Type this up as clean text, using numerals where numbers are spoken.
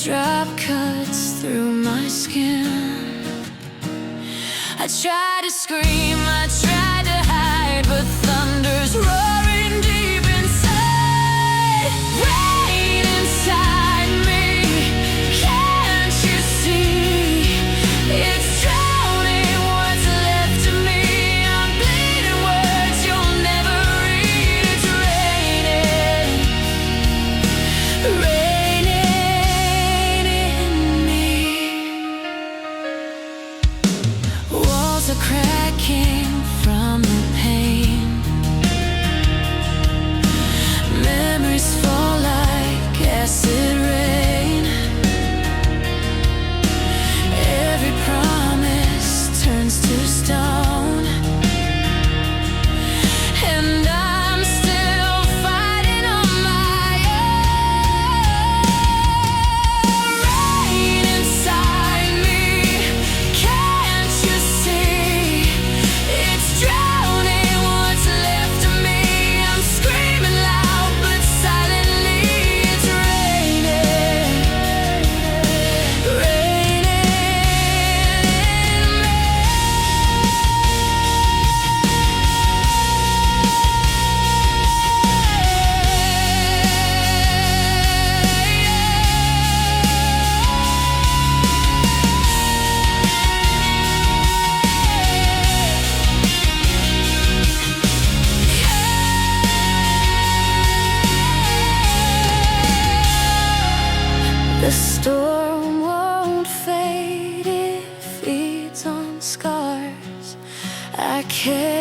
drop cuts through my skin. I try to scream, I try to hide, but thunder's roaring deep inside. Rain inside me, can't you see? It's drowning what's left of me. I'm bleeding words you'll never read. It's raining, raining in me. Walls are cracking from the pain. Memories fall like acid rain. Every promise turns to stone, and I'm still fighting on my own. Rain inside me, can't you see? It's drowning what's left of me. I'm screaming loud but silently. It's raining, raining in The storm won't fade, it feeds on scars I carry.